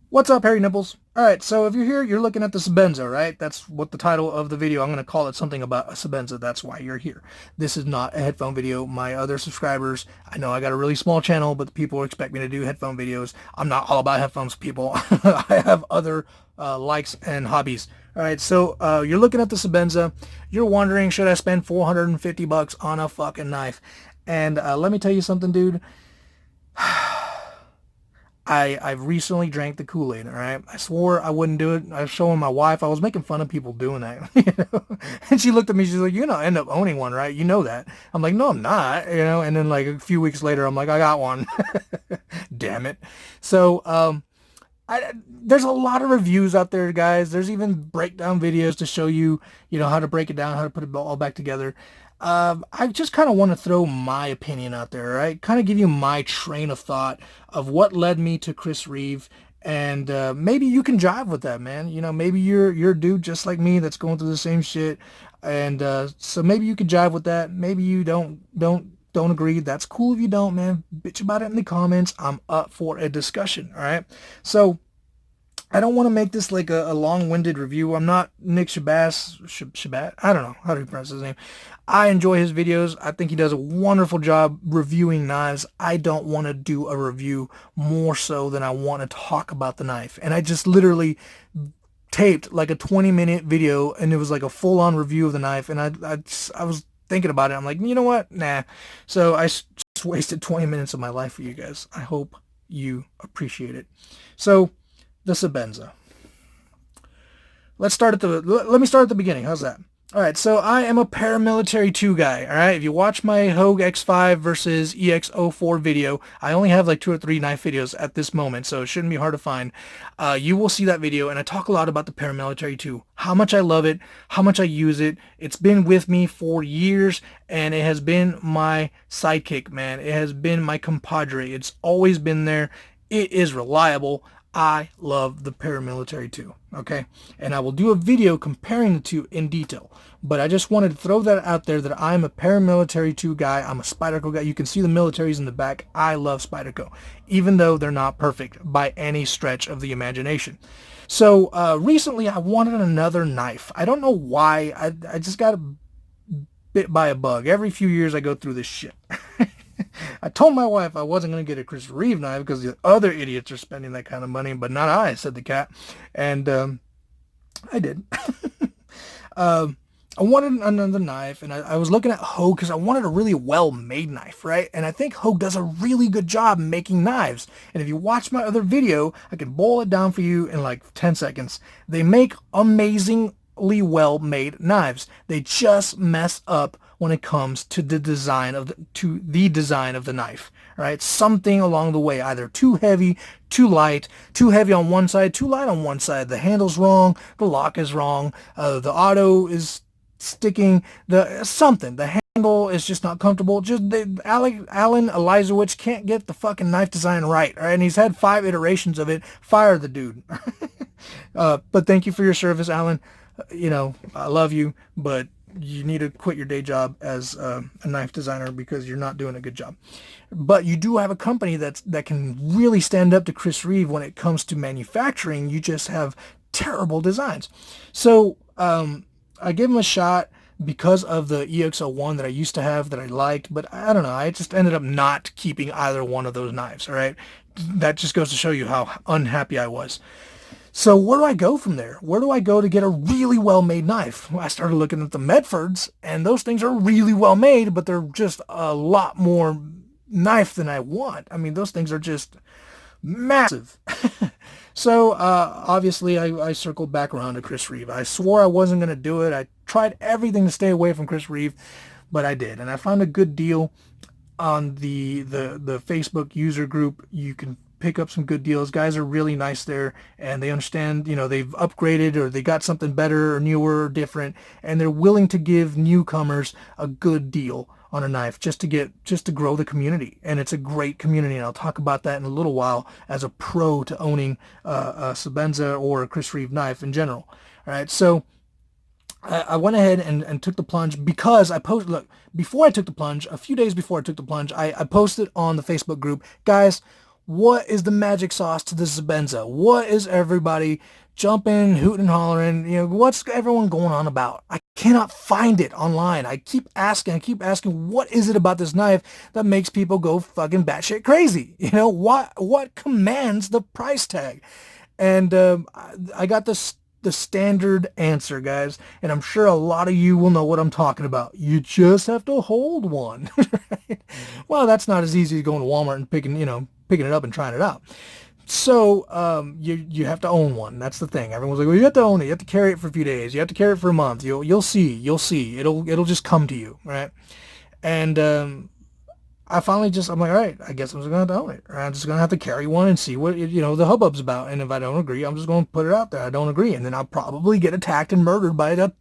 What's up, Harry Nipples? Alright, so if you're here, you're looking at the Sebenza, right? That's what the title of the video, I'm going to call it something about a Sebenza. That's why you're here. This is not a headphone video. My other subscribers, I know I got a really small channel, but people expect me to do headphone videos. I'm not all about headphones, people. I have other likes and hobbies. Alright, so you're looking at the Sebenza. You're wondering, should I spend 450 bucks on a fucking knife? And let me tell you something, dude. I've recently drank the Kool-Aid, all right? I swore I wouldn't do it. I was showing my wife. I was making fun of people doing that, you know? And she looked at me. She's like, "You're gonna end up owning one, right? You know that." I'm like, "No, I'm not," you know? And then like a few weeks later, I'm like, "I got one." Damn it. So, there's a lot of reviews out there, guys. There's even breakdown videos to show you, how to break it down, how to put it all back together. I just kind of want to throw my opinion out there, right? Kind of give you my train of thought of what led me to Chris Reeve, and maybe you can jive with that, man. Maybe you're a dude just like me that's going through the same shit, and so maybe you can jive with that. Maybe you don't agree. That's cool if you don't, man. Bitch about it in the comments. I'm up for a discussion. All right. So I don't want to make this like a long-winded review. I'm not Nick Shabat. I don't know how to pronounce his name. I enjoy his videos. I think he does a wonderful job reviewing knives. I don't want to do a review more so than I want to talk about the knife. And I just literally taped like a 20-minute video, and it was like a full-on review of the knife. And I was thinking about it. I'm like, you know what? Nah. So I just wasted 20 minutes of my life for you guys. I hope you appreciate it. So the Sebenza. Let me start at the beginning. How's that? All right, so I am a paramilitary 2 guy, all right? If you watch my Hogue X5 versus EX04 video, I only have like 2 or 3 knife videos at this moment, so it shouldn't be hard to find. You will see that video, and I talk a lot about the paramilitary 2, how much I love it, how much I use it. It's been with me for years, and it has been my sidekick, man. It has been my compadre. It's always been there. It is reliable. I love the paramilitary 2, okay? And I will do a video comparing the two in detail. But I just wanted to throw that out there that I'm a paramilitary 2 guy. I'm a Spyderco guy. You can see the militaries in the back. I love Spyderco, even though they're not perfect by any stretch of the imagination. So recently I wanted another knife. I don't know why. I just got bit by a bug. Every few years I go through this shit. I told my wife I wasn't going to get a Chris Reeve knife because the other idiots are spending that kind of money, but not I, said the cat. And I did. I wanted another knife, and I was looking at Hogue because I wanted a really well-made knife, right? And I think Hogue does a really good job making knives. And if you watch my other video, I can boil it down for you in like 10 seconds. They make amazingly well-made knives. They just mess up when it comes to the design of the knife, right? Something along the way, either too heavy, too light, too heavy on one side, too light on one side. The handle's wrong, the lock is wrong, the auto is sticking, the handle is just not comfortable. Alan Elizowich can't get the fucking knife design right, and he's had 5 iterations of it. Fire the dude. But thank you for your service, Alan. I love you, but you need to quit your day job as a knife designer because you're not doing a good job. But you do have a company that can really stand up to Chris Reeve when it comes to manufacturing. You just have terrible designs. So I gave him a shot because of the EX01 that I used to have that I liked, but I don't know. I just ended up not keeping either one of those knives, all right? That just goes to show you how unhappy I was. So where do I go from there? Where do I go to get a really well-made knife? Well, I started looking at the Medfords, and those things are really well-made, but they're just a lot more knife than I want. I mean, those things are just massive. So obviously I circled back around to Chris Reeve. I swore I wasn't going to do it. I tried everything to stay away from Chris Reeve, but I did. And I found a good deal on the Facebook user group. You can pick up some good deals. Guys are really nice there, and they understand, they've upgraded or they got something better or newer or different, and they're willing to give newcomers a good deal on a knife just to grow the community. And it's a great community, and I'll talk about that in a little while as a pro to owning a Sebenza or a Chris Reeve knife in general. All right, so I went ahead and took the plunge because before I took the plunge, a few days before I took the plunge, I posted on the Facebook group, guys, What is the magic sauce to the Sebenza? What is everybody jumping, hooting, and hollering? What's everyone going on about? I cannot find it online. I keep asking, what is it about this knife that makes people go fucking batshit crazy? What commands the price tag? And I got the standard answer, guys, and I'm sure a lot of you will know what I'm talking about. You just have to hold one. Right? Well, that's not as easy as going to Walmart and picking it up and trying it out. So you have to own one. That's the thing. Everyone's like, well, you have to own it. You have to carry it for a few days. You have to carry it for a month. You'll see. It'll just come to you, right? And I'm like, all right, I guess I'm just going to have to own it. Or I'm just going to have to carry one and see what, the hubbub's about. And if I don't agree, I'm just going to put it out there. I don't agree. And then I'll probably get attacked and murdered by a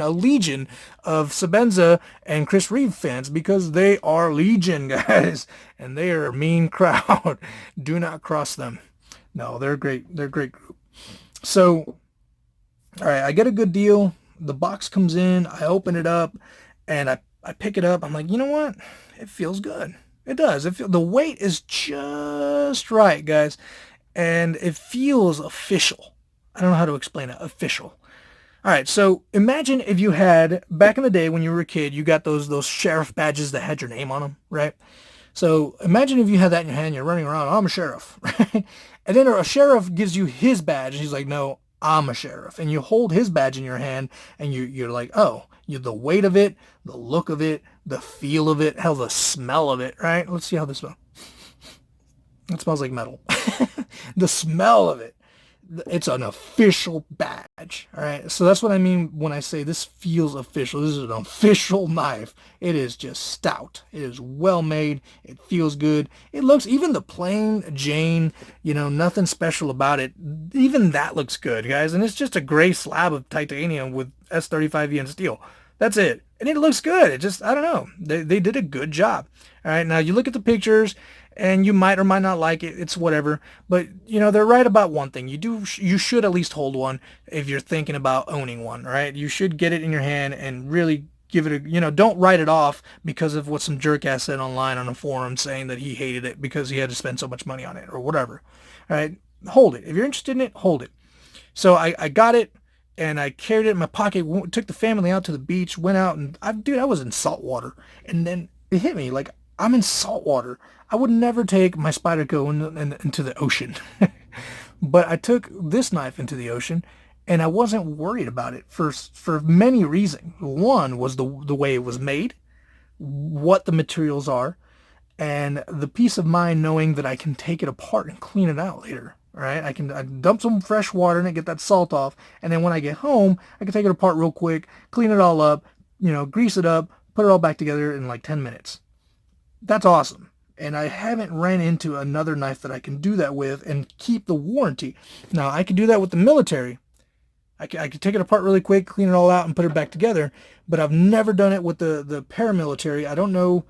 legion of Sebenza and Chris Reeve fans, because they are legion, guys. And they are a mean crowd. Do not cross them. No, they're great. They're a great group. So, all right, I get a good deal. The box comes in. I open it up and I pick it up. I'm like, you know what? It feels good. It does. The weight is just right, guys. And it feels official. I don't know how to explain it. Official. All right, so imagine if you had, back in the day when you were a kid, you got those sheriff badges that had your name on them, right? So imagine if you had that in your hand, you're running around, I'm a sheriff, right? And then a sheriff gives you his badge, and he's like, no, I'm a sheriff. And you hold his badge in your hand, and you're like, oh, the weight of it, the look of it, the feel of it, hell, the smell of it, right? Let's see how this smells. It smells like metal. The smell of it. It's an official badge, all right? So that's what I mean when I say this feels official. This is an official knife. It is just stout. It is well made. It feels good. It looks, even the plain Jane, nothing special about it. Even that looks good, guys. And it's just a gray slab of titanium with S35 EN steel. That's it. And it looks good. It just, I don't know. They did a good job. All right, now you look at the pictures, and you might or might not like it. It's whatever. But, they're right about one thing. You should at least hold one if you're thinking about owning one, right? You should get it in your hand and really give it a, don't write it off because of what some jerk ass said online on a forum saying that he hated it because he had to spend so much money on it or whatever. All right, hold it. If you're interested in it, hold it. So I got it, and I carried it in my pocket, took the family out to the beach, went out, and I was in salt water. And then it hit me, like, I'm in salt water. I would never take my Spyderco into the ocean. But I took this knife into the ocean, and I wasn't worried about it for many reasons. One was the way it was made, what the materials are, and the peace of mind knowing that I can take it apart and clean it out later. All right, I can dump some fresh water in it, get that salt off, and then when I get home, I can take it apart real quick, clean it all up, grease it up, put it all back together in like 10 minutes. That's awesome. And I haven't ran into another knife that I can do that with and keep the warranty. Now, I can do that with the military. I can take it apart really quick, clean it all out, and put it back together. But I've never done it with the paramilitary. I don't know.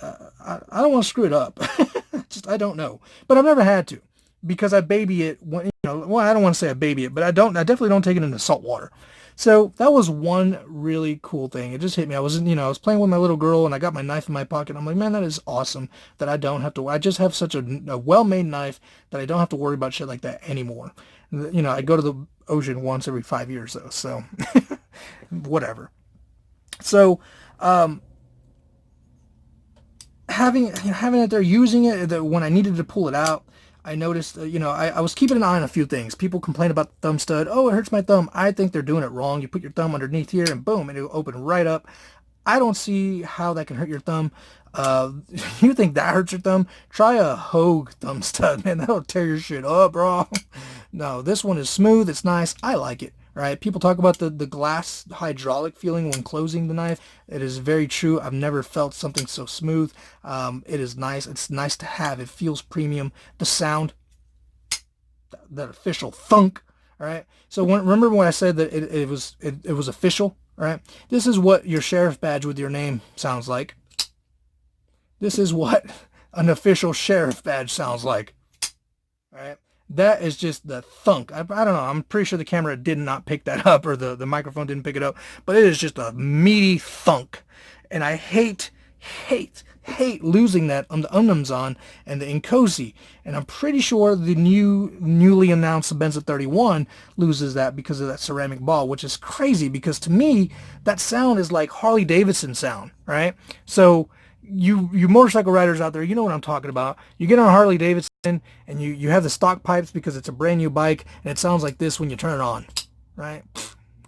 I don't want to screw it up. I don't know. But I've never had to, because I baby it. Well, I don't want to say I baby it, but I definitely don't take it into salt water. So that was one really cool thing. It just hit me. I was playing with my little girl, and I got my knife in my pocket. I'm like, man, that is awesome that I don't have to. I just have such a well-made knife that I don't have to worry about shit like that anymore. I go to the ocean once every 5 years, though, so whatever. So having it there, using it when I needed to pull it out, I noticed, I was keeping an eye on a few things. People complain about the thumb stud. Oh, it hurts my thumb. I think they're doing it wrong. You put your thumb underneath here and boom, it'll open right up. I don't see how that can hurt your thumb. You think that hurts your thumb? Try a Hogue thumb stud, man. That'll tear your shit up, bro. No, this one is smooth. It's nice. I like it. Right? People talk about the glass hydraulic feeling when closing the knife. It is very true. I've never felt something so smooth. It is nice. It's nice to have. It feels premium. The sound, that official thunk. All right. So remember when I said that it was official. All right. This is what your sheriff badge with your name sounds like. This is what an official sheriff badge sounds like. All right. That is just the thunk. I don't know. I'm pretty sure the camera did not pick that up, or the microphone didn't pick it up, but it is just a meaty thunk. And I hate hate losing that on the Umnumzon and the Inkosi. And I'm pretty sure the newly announced Sebenza 31 loses that because of that ceramic ball, which is crazy because to me, that sound is like Harley Davidson sound, right? So you motorcycle riders out there, you know what I'm talking about. You get on a Harley Davidson and you have the stock pipes because it's a brand new bike and it sounds like this when you turn it on, right?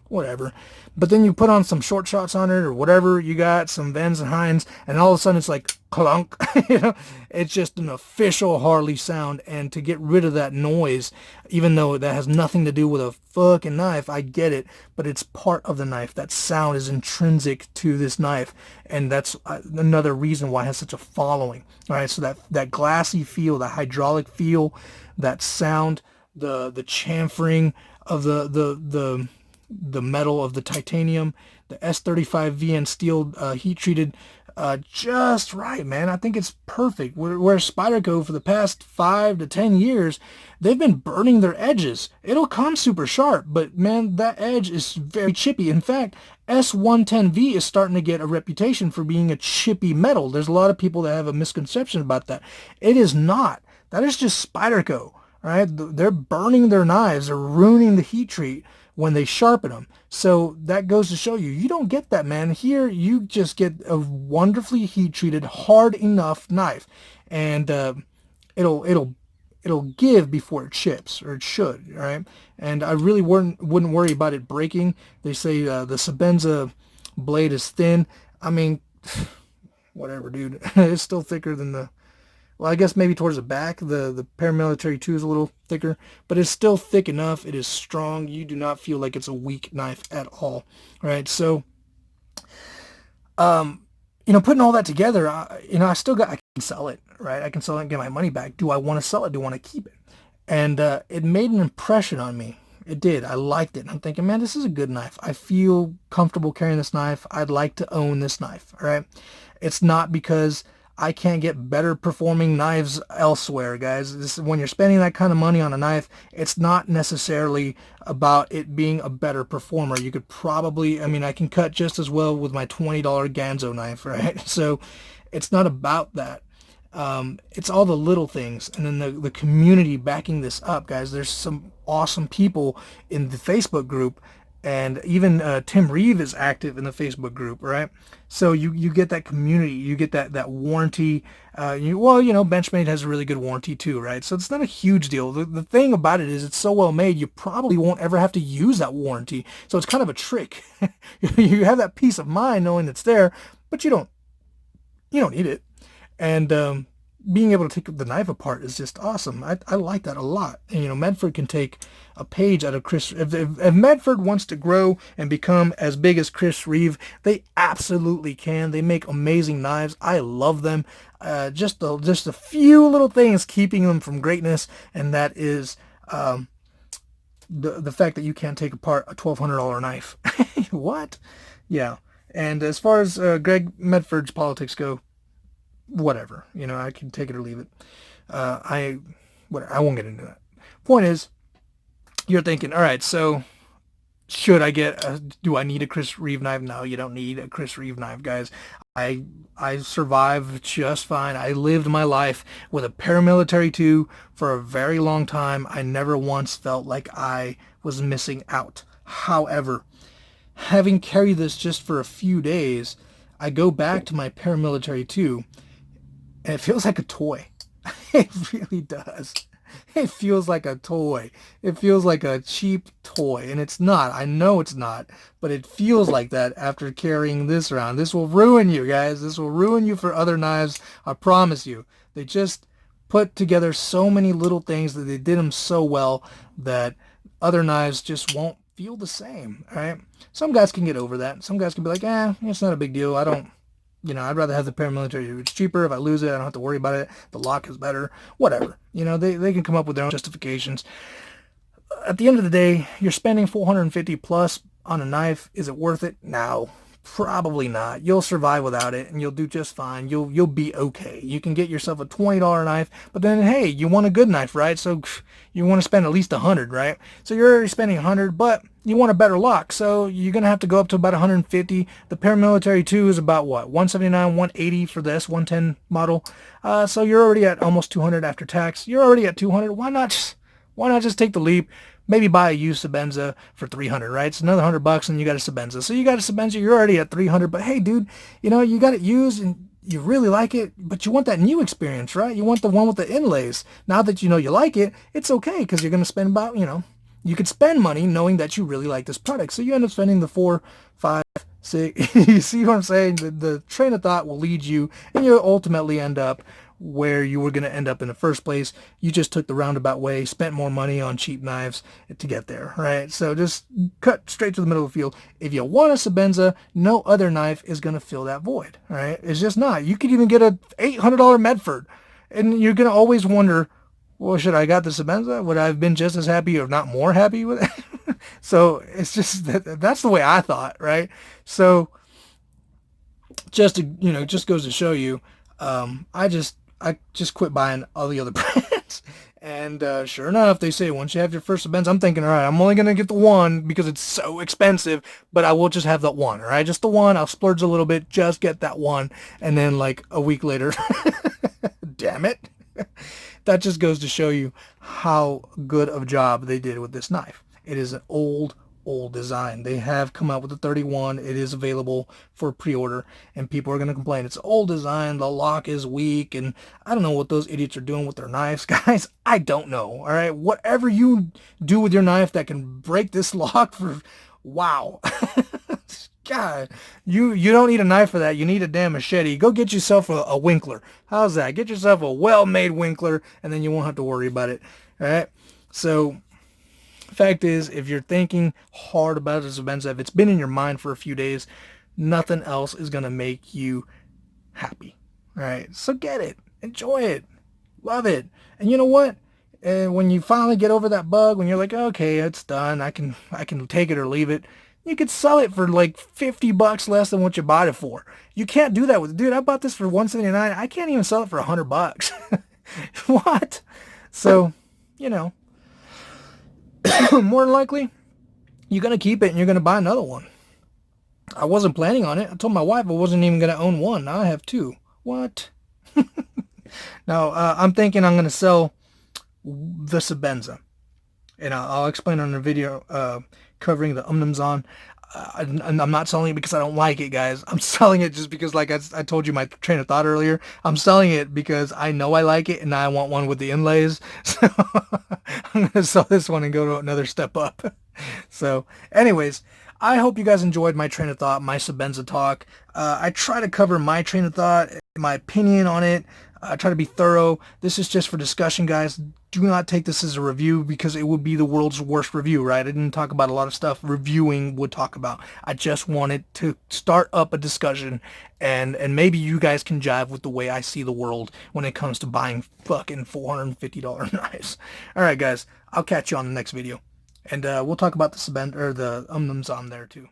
Whatever. But then you put on some short shots on it or whatever you got, some Vans and Hines, and all of a sudden it's like clunk. You know, it's just an official Harley sound. And to get rid of that noise, even though that has nothing to do with a fucking knife, I get it, but it's part of the knife. That sound is intrinsic to this knife, and that's another reason why it has such a following. All right, so that glassy feel, the hydraulic feel, that sound, the chamfering of the metal of the titanium, the S35 VN steel heat treated just right, man. I think it's perfect. Where Spyderco for the past 5 to 10 years, they've been burning their edges. It'll come super sharp, but man, that edge is very chippy. In fact, S110V is starting to get a reputation for being a chippy metal. There's a lot of people that have a misconception about that. It is not. That is just Spyderco. Right? They're burning their knives. They're ruining the heat treat when they sharpen them. So that goes to show you, you don't get that, man. Here, you just get a wonderfully heat-treated, hard enough knife. And it'll give before it chips, or it should, right? And I really wouldn't worry about it breaking. They say the Sebenza blade is thin. I mean, whatever, dude. It's still thicker than the... Well, I guess maybe towards the back, the Paramilitary 2 is a little thicker, but it's still thick enough. It is strong. You do not feel like it's a weak knife at all, right? So, putting all that together, I can sell it, right? I can sell it and get my money back. Do I want to sell it? Do I want to keep it? And it made an impression on me. It did. I liked it. And I'm thinking, man, this is a good knife. I feel comfortable carrying this knife. I'd like to own this knife, all right? It's not because I can't get better performing knives elsewhere, guys. When you're spending that kind of money on a knife, it's not necessarily about it being a better performer. You could probably, I can cut just as well with my $20 Ganzo knife, right? So it's not about that. It's all the little things. And then the community backing this up, guys. There's some awesome people in the Facebook group. And even Tim Reeve is active in the Facebook group, right? So you get that community, you get that warranty. Benchmade has a really good warranty too, right? So it's not a huge deal. The thing about it is it's so well made, you probably won't ever have to use that warranty. So it's kind of a trick. You have that peace of mind knowing it's there, but you don't need it. And being able to take the knife apart is just awesome. I like that a lot. And, Medford can take a page out of Chris. If Medford wants to grow and become as big as Chris Reeve, they absolutely can. They make amazing knives. I love them. Just a few little things keeping them from greatness, and that is the fact that you can't take apart a $1,200 knife. What? Yeah. And as far as Greg Medford's politics go, whatever, I can take it or leave it. I won't get into that. Point is, you're thinking, all right, so should I do I need a Chris Reeve knife? No, you don't need a Chris Reeve knife, guys. I survived just fine. I lived my life with a Paramilitary 2 for a very long time. I never once felt like I was missing out. However, having carried this just for a few days, I go back to my Paramilitary 2, and it feels like a toy. It really does. It feels like a toy. It feels like a cheap toy. And it's not. I know it's not. But it feels like that after carrying this around. This will ruin you, guys. This will ruin you for other knives. I promise you. They just put together so many little things that they did them so well that other knives just won't feel the same. All right? Some guys can get over that. Some guys can be like, it's not a big deal. I'd rather have the Paramilitary. It's cheaper. If I lose it, I don't have to worry about it. The lock is better. Whatever. They can come up with their own justifications. At the end of the day, you're spending $450 plus on a knife. Is it worth it? No. Probably not. You'll survive without it, and you'll do just fine. You'll be okay. You can get yourself a $20 knife, but then hey, you want a good knife, right? So you want to spend at least 100, right? So you're already spending 100, but you want a better lock, so you're gonna have to go up to about 150. The Paramilitary 2 is about what, 179, 180 for the S110 model. So you're already at almost 200 after tax. You're already at 200. Why not just take the leap? Maybe buy a used Sebenza for 300, right? It's another $100 and you got a Sebenza. So you got a Sebenza, you're already at 300, but hey, dude, you know, you got it used and you really like it, but you want that new experience, right? You want the one with the inlays. Now that you know you like it, it's okay because you're going to spend about, you know, you could spend money knowing that you really like this product. So you end up spending the 4, 5, 6. You see what I'm saying? The train of thought will lead you, and you'll ultimately end up where you were going to end up in the first place. You just took the roundabout way, spent more money on cheap knives to get there, right? So just cut straight to the middle of the field. If you want a Sebenza, no other knife is going to fill that void, right? It's just not. You could even get a $800 Medford, and you're going to always wonder, well, should I got the Sebenza? Would I have been just as happy or not more happy with it? So it's just that's the way I thought, right? So just to, you know, just goes to show you, I just quit buying all the other brands. And sure enough, they say once you have your first Sebenza, I'm thinking, all right, I'm only going to get the one because it's so expensive, but I will just have that one, all right? Just the one. I'll splurge a little bit, just get that one. And then like a week later, damn it. That just goes to show you how good of a job they did with this knife. It is an old design. They have come out with the 31. It is available for pre-order, and people are going to complain. It's an old design. The lock is weak, and I don't know what those idiots are doing with their knives, guys. I don't know. All right, whatever you do with your knife that can break this lock, for wow. God, you don't need a knife for that. You need a damn machete. Go get yourself a Winkler. How's that? Get yourself a well-made Winkler, and then you won't have to worry about it. All right. So, fact is, if you're thinking hard about it, Sebenza, if it's been in your mind for a few days, nothing else is gonna make you happy. All right. So get it, enjoy it, love it, and you know what? And when you finally get over that bug, when you're like, okay, it's done, I can take it or leave it. You could sell it for like $50 less than what you bought it for. You can't do that with, dude, I bought this for $179. I can't even sell it for $100. What? So, you know, more than likely, you're going to keep it and you're going to buy another one. I wasn't planning on it. I told my wife I wasn't even going to own one. Now I have two. What? Now, I'm thinking I'm going to sell the Sebenza. And I'll explain on the video covering the Umnumzon. I'm not selling it because I don't like it, guys. I'm selling it just because, like I told you my train of thought earlier, I'm selling it because I know I like it and I want one with the inlays. So I'm going to sell this one and go to another step up. So anyways, I hope you guys enjoyed my train of thought, my Sebenza talk. I try to cover my train of thought, my opinion on it. I try to be thorough. This is just for discussion, guys. Do not take this as a review because it would be the world's worst review, right? I didn't talk about a lot of stuff reviewing would talk about. I just wanted to start up a discussion, and maybe you guys can jive with the way I see the world when it comes to buying fucking $450 knives. All right, guys. I'll catch you on the next video, and we'll talk about the Sebenza or the Umnums on there too.